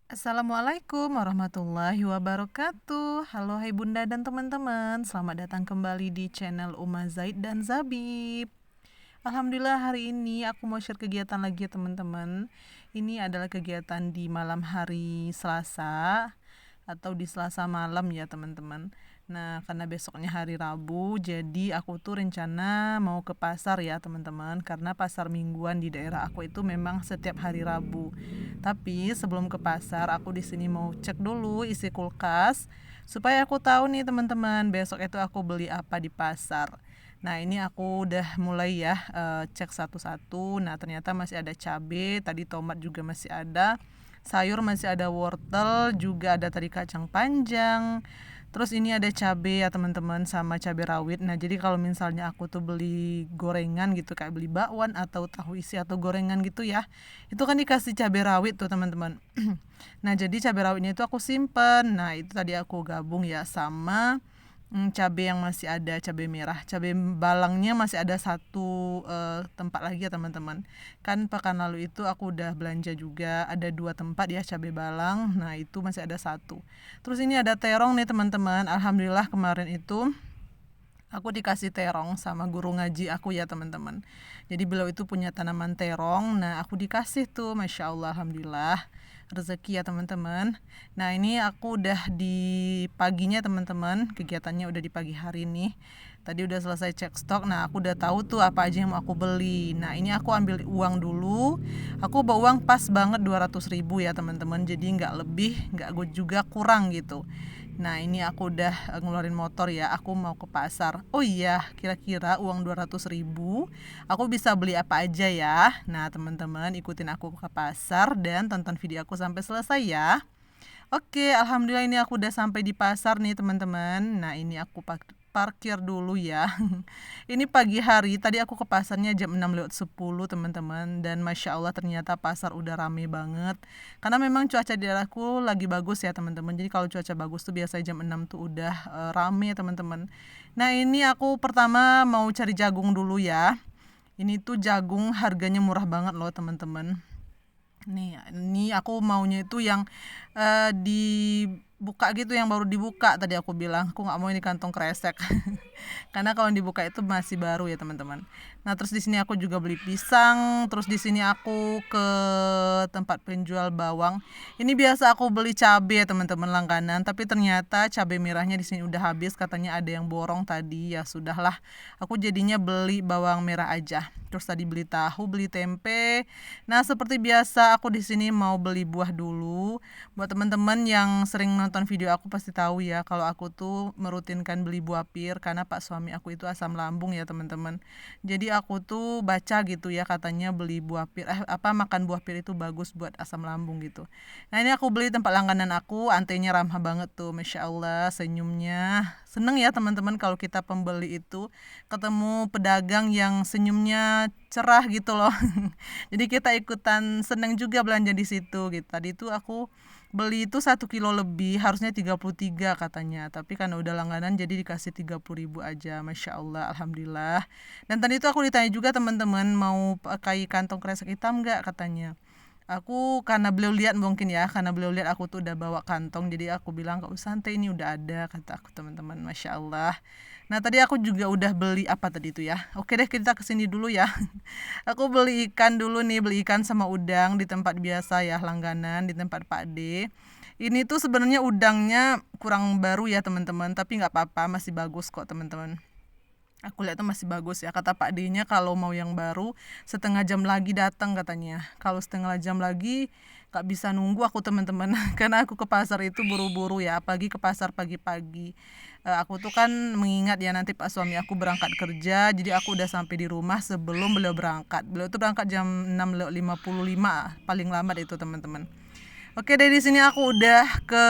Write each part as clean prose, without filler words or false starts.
Assalamualaikum warahmatullahi wabarakatuh. Halo hai bunda dan teman-teman, selamat datang kembali di channel Uma Zaid dan Zabib. Alhamdulillah hari ini aku mau share kegiatan lagi ya teman-teman. Ini adalah kegiatan di malam hari Selasa atau di Selasa malam ya teman-teman. Nah, karena besoknya hari Rabu, jadi aku tuh rencana mau ke pasar ya teman-teman, karena pasar mingguan di daerah aku itu memang setiap hari Rabu. Tapi sebelum ke pasar, aku di sini mau cek dulu isi kulkas supaya aku tahu nih teman-teman, besok itu aku beli apa di pasar. Nah, ini aku udah mulai ya cek satu-satu. Nah, ternyata masih ada cabai, tadi tomat juga masih ada. Sayur masih ada wortel, juga ada tadi kacang panjang. Terus ini ada cabai ya teman-teman, sama cabai rawit. Nah, jadi kalau misalnya aku tuh beli gorengan gitu, kayak beli bakwan atau tahu isi atau gorengan gitu ya, itu kan dikasih cabai rawit tuh teman-teman. Nah, jadi cabai rawitnya itu aku simpen. Nah, itu tadi aku gabung ya sama cabai yang masih ada, cabai merah, cabai balangnya masih ada satu tempat lagi ya teman-teman. Kan pekan lalu itu aku udah belanja juga, ada 2 tempat ya cabai balang. Nah, itu masih ada satu. Terus ini ada terong nih teman-teman. Alhamdulillah kemarin itu aku dikasih terong sama guru ngaji aku ya teman-teman. Jadi beliau itu punya tanaman terong. Nah, aku dikasih tuh, masya Allah, alhamdulillah, rezeki ya teman-teman. Nah, ini aku udah di paginya teman-teman, kegiatannya udah di pagi hari nih. Tadi udah selesai cek stok. Nah, aku udah tahu tuh apa aja yang mau aku beli. Nah, ini aku ambil uang dulu. Aku bawa uang pas banget 200.000 ya teman-teman. Jadi nggak lebih, nggak juga kurang gitu. Nah, ini aku udah ngeluarin motor ya. Aku mau ke pasar. Oh iya, kira-kira uang 200.000 aku bisa beli apa aja ya. Nah, teman-teman ikutin aku ke pasar dan tonton video aku sampai selesai ya. Oke, alhamdulillah ini aku udah sampai di pasar nih teman-teman. Nah, ini aku parkir dulu ya. Ini pagi hari, tadi aku ke pasarnya jam 6:10 teman-teman. Dan Masya Allah ternyata pasar udah rame banget. Karena memang cuaca di daerahku lagi bagus ya teman-teman. Jadi kalau cuaca bagus tuh biasanya jam 6 tuh udah rame teman-teman. Nah, ini aku pertama mau cari jagung dulu ya. Ini tuh jagung harganya murah banget loh teman-teman. Nih, ini aku maunya itu yang dibuka gitu, yang baru dibuka tadi aku bilang. Aku nggak mau ini kantong kresek. Karena kalau dibuka itu masih baru ya, teman-teman. Nah, terus di sini aku juga beli pisang, terus di sini aku ke tempat penjual bawang. Ini biasa aku beli cabai ya, teman-teman, langganan, tapi ternyata cabai merahnya di sini udah habis, katanya ada yang borong tadi. Ya sudahlah. Aku jadinya beli bawang merah aja. Terus tadi beli tahu, beli tempe. Nah, seperti biasa aku di sini mau beli buah dulu. Buat teman-teman yang sering nonton video aku pasti tahu ya kalau aku tuh merutinkan beli buah pir karena Pak suami aku itu asam lambung ya, teman-teman. Jadi aku tuh baca gitu ya, katanya beli buah pir makan buah pir itu bagus buat asam lambung gitu. Nah, ini aku beli tempat langganan aku, antenya ramah banget tuh, Masya Allah, senyumnya. Seneng ya teman-teman kalau kita pembeli itu ketemu pedagang yang senyumnya cerah gitu loh. Jadi kita ikutan seneng juga belanja di situ gitu. Tadi itu aku beli itu 1 kilo lebih, harusnya 33 katanya, tapi karena udah langganan jadi dikasih 30.000 aja. Masya Allah, alhamdulillah. Dan tadi itu aku ditanya juga teman-teman, mau pakai kantong kresek hitam nggak katanya. Aku karena beliau lihat mungkin ya, karena beliau lihat aku tuh udah bawa kantong, jadi aku bilang nggak usah, santai, ini udah ada, kata aku teman-teman. Masya Allah. Nah, tadi aku juga udah beli apa tadi itu ya. Oke deh, kita kesini dulu ya. Aku beli ikan dulu nih, beli ikan sama udang di tempat biasa ya, langganan di tempat Pak D. Ini tuh sebenarnya udangnya kurang baru ya teman-teman, tapi nggak apa-apa, masih bagus kok teman-teman. Aku lihat tuh masih bagus ya, kata Pak D-nya kalau mau yang baru setengah jam lagi datang katanya. Kalau setengah jam lagi nggak bisa nunggu aku teman-teman. Karena aku ke pasar itu buru-buru ya, pagi ke pasar pagi-pagi. Aku tuh kan mengingat ya nanti Pak suami aku berangkat kerja, jadi aku udah sampai di rumah sebelum beliau berangkat. Beliau tuh berangkat jam 6:55 paling lambat itu teman-teman. Oke, dari sini aku udah ke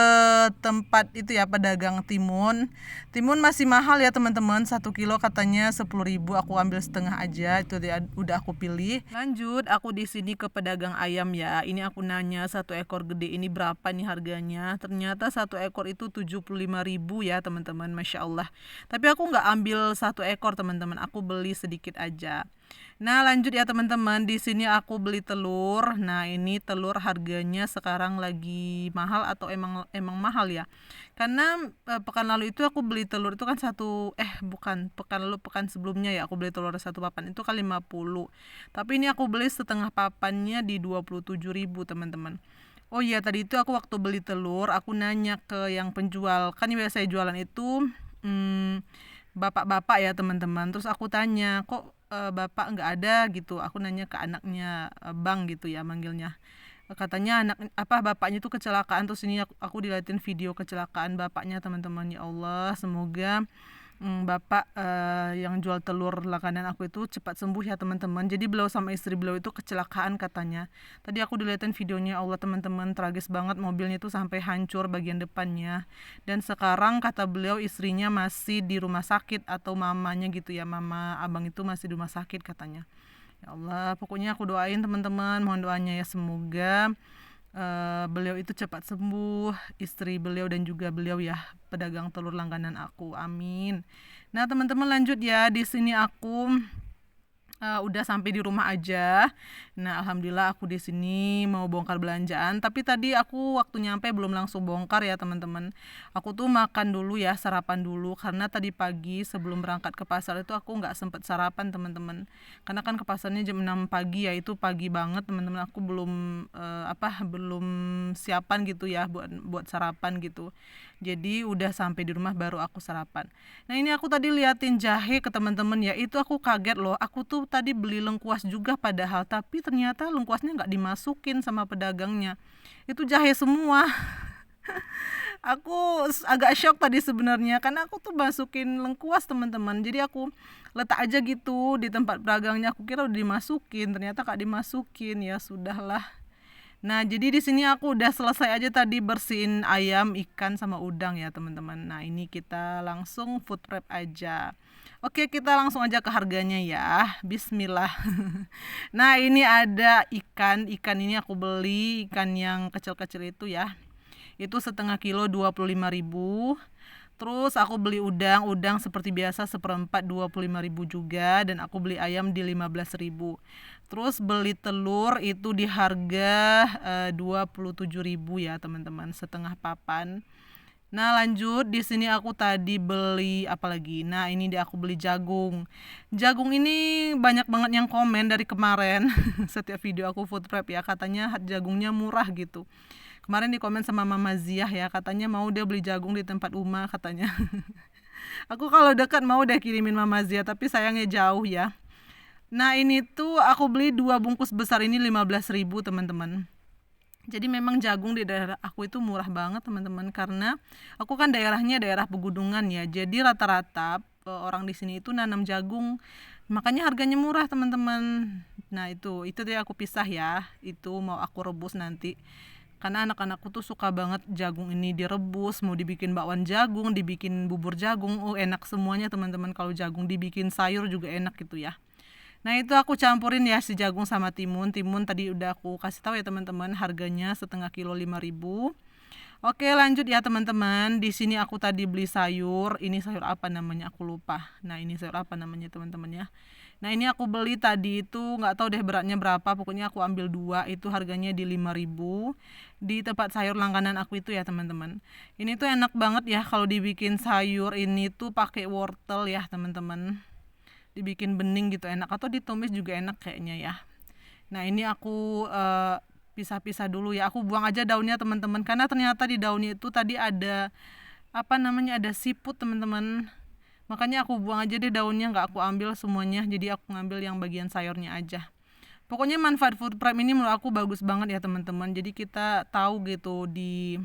tempat itu ya, pedagang timun. Timun masih mahal ya teman-teman, 1 kilo katanya 10.000. Aku ambil setengah aja, itu dia, udah aku pilih. Lanjut, aku di sini ke pedagang ayam ya. Ini aku nanya satu ekor gede ini berapa nih harganya. Ternyata satu ekor itu 75.000 ya teman-teman, masya Allah. Tapi aku nggak ambil satu ekor teman-teman, aku beli sedikit aja. Nah, lanjut ya teman-teman. Di sini aku beli telur. Nah, ini telur harganya sekarang lagi mahal atau emang emang mahal ya. Karena pekan lalu itu aku beli telur itu kan bukan, pekan lalu pekan sebelumnya ya aku beli telur satu papan itu kan 50. Tapi ini aku beli setengah papannya di 27.000 teman-teman. Oh iya, tadi itu aku waktu beli telur, aku nanya ke yang penjual. Kan yang biasa jualan itu hmm, bapak-bapak ya teman-teman. Terus aku tanya, kok bapak nggak ada gitu. Aku nanya ke anaknya, bang gitu ya manggilnya. Katanya bapaknya itu kecelakaan. Terus ini aku diliatin video kecelakaan bapaknya teman-teman. Ya Allah, semoga bapak yang jual telur langganan aku itu cepat sembuh ya teman-teman. Jadi beliau sama istri beliau itu kecelakaan katanya. Tadi aku dilihatin videonya, Allah teman-teman, tragis banget, mobilnya itu sampai hancur bagian depannya. Dan sekarang kata beliau istrinya masih di rumah sakit, atau mamanya gitu ya, mama abang itu masih di rumah sakit katanya. Ya Allah, pokoknya aku doain teman-teman, mohon doanya ya, semoga beliau itu cepat sembuh, istri beliau dan juga beliau ya, pedagang telur langganan aku. Amin. Nah, teman-teman lanjut ya. Di sini aku udah sampai di rumah aja. Nah, alhamdulillah aku di sini mau bongkar belanjaan. Tapi tadi aku waktu nyampe belum langsung bongkar ya teman-teman. Aku tuh makan dulu ya, sarapan dulu. Karena tadi pagi sebelum berangkat ke pasar itu aku nggak sempet sarapan teman-teman. Karena kan ke pasarnya jam 6 pagi ya, itu pagi banget teman-teman. Aku belum siapan gitu ya buat sarapan gitu. Jadi udah sampai di rumah baru aku sarapan. Nah, ini aku tadi liatin jahe ke teman-teman ya, itu aku kaget loh. Aku tuh tadi beli lengkuas juga padahal, tapi ternyata lengkuasnya nggak dimasukin sama pedagangnya. Itu jahe semua. Aku agak shock tadi sebenarnya, karena aku tuh masukin lengkuas teman-teman. Jadi aku letak aja gitu di tempat pedagangnya. Aku kira udah dimasukin, ternyata nggak dimasukin. Ya sudahlah. Nah, jadi di sini aku udah selesai aja tadi bersihin ayam, ikan sama udang ya, teman-teman. Nah, ini kita langsung food prep aja. Oke, kita langsung aja ke harganya ya. Bismillah. Nah, ini ada ikan. Ikan ini aku beli ikan yang kecil-kecil itu ya. Itu setengah kilo 25.000. Terus aku beli udang seperti biasa seperempat 25.000 juga, dan aku beli ayam di 15.000. Terus beli telur itu di harga 27.000 ya teman-teman, setengah papan. Nah, lanjut di sini aku tadi beli apa lagi? Nah, ini aku beli jagung. Jagung ini banyak banget yang komen dari kemarin. Setiap video aku food prep ya, katanya jagungnya murah gitu. Kemarin di komen sama Mama Ziah ya, katanya mau dia beli jagung di tempat Uma katanya. Aku kalau dekat mau deh kirimin Mama Ziah, tapi sayangnya jauh ya. Nah, ini tuh aku beli 2 bungkus besar ini 15.000 teman-teman. Jadi memang jagung di daerah aku itu murah banget teman-teman, karena aku kan daerahnya daerah pegunungan ya. Jadi rata-rata orang di sini itu nanam jagung. Makanya harganya murah teman-teman. Nah, itu tadi aku pisah ya. Itu mau aku rebus nanti. Karena anak-anakku tuh suka banget jagung ini direbus, mau dibikin bakwan jagung, dibikin bubur jagung. Oh, enak semuanya teman-teman. Kalau jagung dibikin sayur juga enak gitu ya. Nah, itu aku campurin ya si jagung sama timun. Timun tadi udah aku kasih tahu ya teman-teman, harganya setengah kilo 5.000. Oke, lanjut ya teman-teman. Di sini aku tadi beli sayur. Ini sayur apa namanya aku lupa. Nah, ini sayur apa namanya teman-teman ya. Nah, ini aku beli tadi itu nggak tahu deh beratnya berapa. Pokoknya aku ambil 2, itu harganya di 5.000 di tempat sayur langganan aku itu ya teman-teman. Ini tuh enak banget ya kalau dibikin sayur ini tuh pakai wortel ya teman-teman. Dibikin bening gitu enak, atau ditumis juga enak kayaknya ya. Nah, ini aku pisah-pisah dulu ya. Aku buang aja daunnya teman-teman, karena ternyata di daunnya itu tadi ada ada siput teman-teman. Makanya aku buang aja deh daunnya, nggak aku ambil semuanya. Jadi aku ngambil yang bagian sayurnya aja. Pokoknya manfaat food prep ini menurut aku bagus banget ya teman-teman. Jadi kita tahu gitu di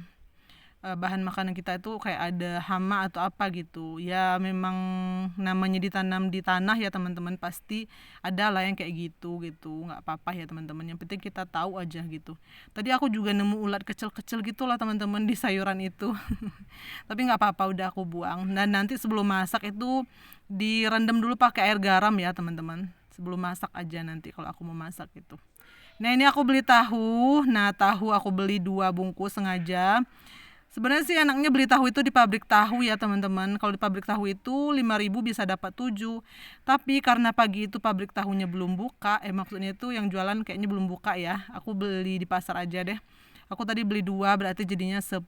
bahan makanan kita itu kayak ada hama atau apa gitu ya. Memang namanya ditanam di tanah ya teman-teman, pasti ada lah yang kayak gitu nggak apa-apa ya teman-teman, yang penting kita tahu aja gitu. Tadi aku juga nemu ulat kecil-kecil gitu lah teman-teman di sayuran itu. Tapi nggak apa-apa, udah aku buang. Dan nanti sebelum masak itu direndam dulu pakai air garam ya teman-teman, sebelum masak aja nanti kalau aku mau masak gitu. Nah, ini aku beli tahu. Nah, tahu aku beli 2 bungkus sengaja. Sebenarnya sih enaknya beli tahu itu di pabrik tahu ya teman-teman. Kalau di pabrik tahu itu 5.000 bisa dapat 7. Tapi karena pagi itu pabrik tahunya belum buka, maksudnya itu yang jualan kayaknya belum buka ya. Aku beli di pasar aja deh. Aku tadi beli 2 berarti jadinya 10.000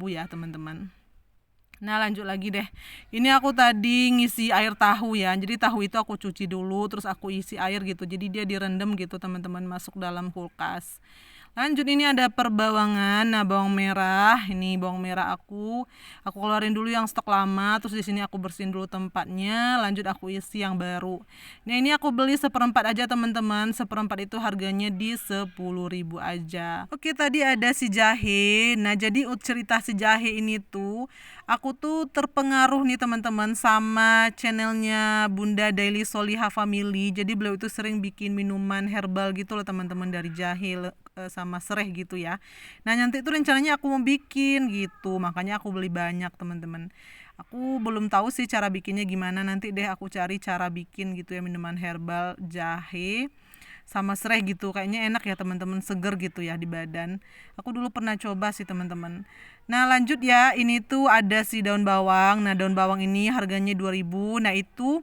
ya teman-teman. Nah lanjut lagi deh. Ini aku tadi ngisi air tahu ya. Jadi tahu itu aku cuci dulu terus aku isi air gitu. Jadi dia direndam gitu teman-teman, masuk dalam kulkas. Lanjut ini ada perbawangan. Nah, bawang merah. Ini bawang merah aku keluarin dulu yang stok lama, terus di sini aku bersihin dulu tempatnya, lanjut aku isi yang baru. Nah, ini aku beli seperempat aja teman-teman. Seperempat itu harganya di 10.000 aja. Oke, tadi ada si jahe. Nah, jadi cerita si jahe ini tuh aku tuh terpengaruh nih teman-teman sama channelnya Bunda Daily Soliha Family. Jadi beliau itu sering bikin minuman herbal gitu loh teman-teman, dari jahe sama sereh gitu ya. Nah nanti itu rencananya aku mau bikin gitu, makanya aku beli banyak teman-teman. Aku belum tahu sih cara bikinnya gimana, nanti deh aku cari cara bikin gitu ya, minuman herbal jahe sama sereh gitu. Kayaknya enak ya teman-teman, seger gitu ya di badan. Aku dulu pernah coba sih teman-teman. Nah lanjut ya, ini tuh ada si daun bawang. Nah daun bawang ini harganya 2.000. Nah itu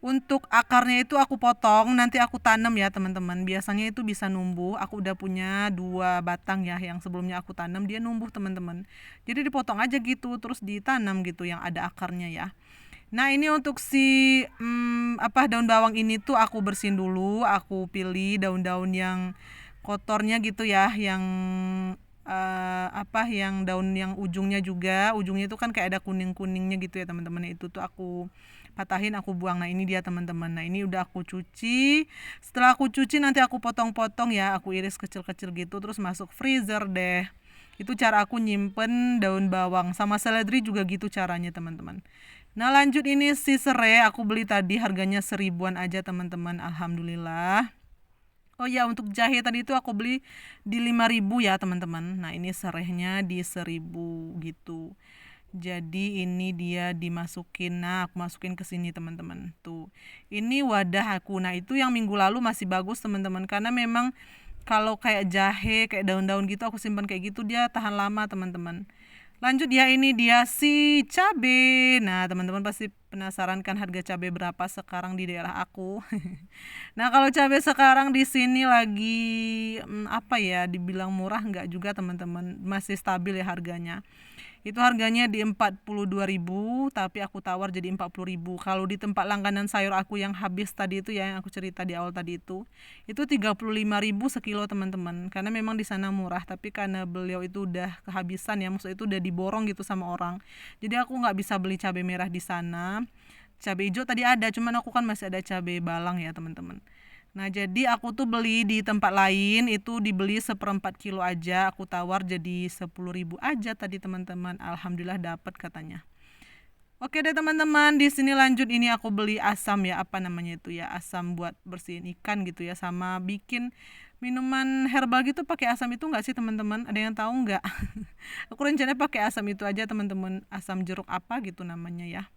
untuk akarnya itu aku potong, nanti aku tanam ya teman-teman. Biasanya itu bisa numbuh. Aku udah punya 2 batang ya, yang sebelumnya aku tanam dia numbuh teman-teman. Jadi dipotong aja gitu, terus ditanam gitu yang ada akarnya ya. Nah ini untuk si daun bawang ini tuh aku bersihin dulu. Aku pilih daun-daun yang kotornya gitu ya, yang yang daun yang ujungnya itu kan kayak ada kuning-kuningnya gitu ya teman-teman. Itu tuh aku patahin, aku buang. Nah ini dia teman-teman. Nah ini udah aku cuci. Setelah aku cuci nanti aku potong-potong ya, aku iris kecil-kecil gitu, terus masuk freezer deh. Itu cara aku nyimpen daun bawang. Sama seledri juga gitu caranya teman-teman. Nah lanjut ini si serai aku beli tadi harganya 1.000-an aja teman-teman. Alhamdulillah. Oh ya, untuk jahe tadi itu aku beli di 5.000 ya teman-teman. Nah ini serehnya di 1.000 gitu. Jadi ini dia dimasukin. Nah aku masukin ke sini teman-teman. Tuh ini wadah aku. Nah itu yang minggu lalu masih bagus teman-teman, karena memang kalau kayak jahe, kayak daun-daun gitu aku simpan kayak gitu dia tahan lama teman-teman. Lanjut ya, ini dia si cabe. Nah teman-teman pasti penasaran kan harga cabe berapa sekarang di daerah aku. Nah kalau cabe sekarang di sini lagi dibilang murah nggak juga teman-teman, masih stabil ya harganya. Itu harganya di 42.000, tapi aku tawar jadi 40.000. Kalau di tempat langganan sayur aku yang habis tadi itu ya, yang aku cerita di awal tadi itu 35.000 sekilo teman-teman. Karena memang di sana murah, tapi karena beliau itu udah kehabisan ya, maksudnya itu udah diborong gitu sama orang. Jadi aku nggak bisa beli cabai merah di sana. Cabai hijau tadi ada, cuman aku kan masih ada cabai balang ya teman-teman. Nah jadi aku tuh beli di tempat lain itu dibeli 1/4 kilo aja, aku tawar jadi 10.000 aja tadi teman-teman. Alhamdulillah dapat katanya. Oke deh teman-teman, di sini lanjut ini aku beli asam ya, asam buat bersihin ikan gitu ya, sama bikin minuman herbal gitu pakai asam itu enggak sih teman-teman? Ada yang tahu enggak? Aku rencananya pakai asam itu aja teman-teman, asam jeruk apa gitu namanya ya.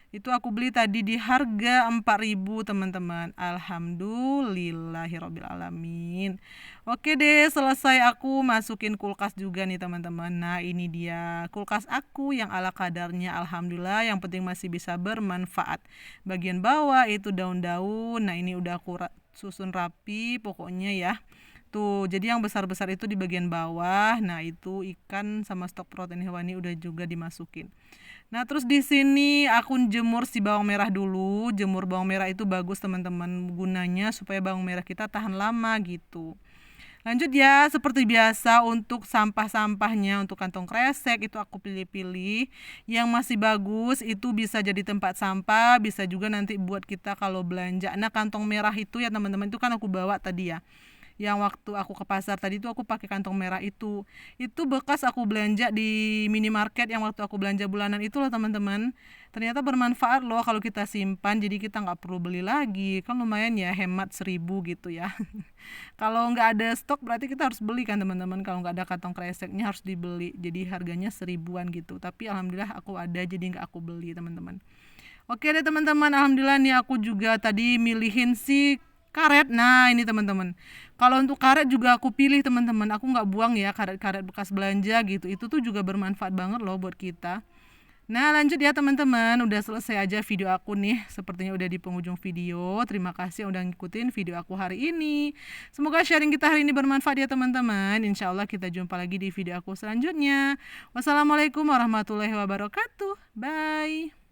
Itu aku beli tadi di harga 4.000 teman-teman. Alhamdulillahirabbil alamin. Oke deh, selesai aku masukin kulkas juga nih teman-teman. Nah ini dia kulkas aku yang ala kadarnya. Alhamdulillah, yang penting masih bisa bermanfaat. Bagian bawah itu daun-daun. Nah ini udah aku susun rapi pokoknya ya. Tuh, jadi yang besar-besar itu di bagian bawah. Nah, itu ikan sama stok protein hewani udah juga dimasukin. Nah, terus di sini aku jemur si bawang merah dulu. Jemur bawang merah itu bagus teman-teman, gunanya supaya bawang merah kita tahan lama gitu. Lanjut ya, seperti biasa untuk sampah-sampahnya, untuk kantong kresek itu aku pilih-pilih yang masih bagus, itu bisa jadi tempat sampah, bisa juga nanti buat kita kalau belanja. Nah, kantong merah itu ya teman-teman, itu kan aku bawa tadi ya, yang waktu aku ke pasar tadi itu aku pakai kantong merah itu bekas aku belanja di minimarket yang waktu aku belanja bulanan itu loh teman-teman. Ternyata bermanfaat loh kalau kita simpan, jadi kita nggak perlu beli lagi, kan lumayan ya, hemat 1.000 gitu ya. Kalau nggak ada stok berarti kita harus beli kan teman-teman, kalau nggak ada kantong kreseknya harus dibeli, jadi harganya 1.000-an gitu, tapi alhamdulillah aku ada jadi nggak aku beli teman-teman. Oke deh teman-teman, alhamdulillah nih aku juga tadi milihin si karet. Nah ini teman-teman, kalau untuk karet juga aku pilih teman-teman, aku nggak buang ya karet-karet bekas belanja gitu, itu tuh juga bermanfaat banget loh buat kita. Nah lanjut ya teman-teman, udah selesai aja video aku nih, sepertinya udah di penghujung video. Terima kasih yang udah ngikutin video aku hari ini. Semoga sharing kita hari ini bermanfaat ya teman-teman. Insya Allah kita jumpa lagi di video aku selanjutnya. Wassalamualaikum warahmatullahi wabarakatuh. Bye.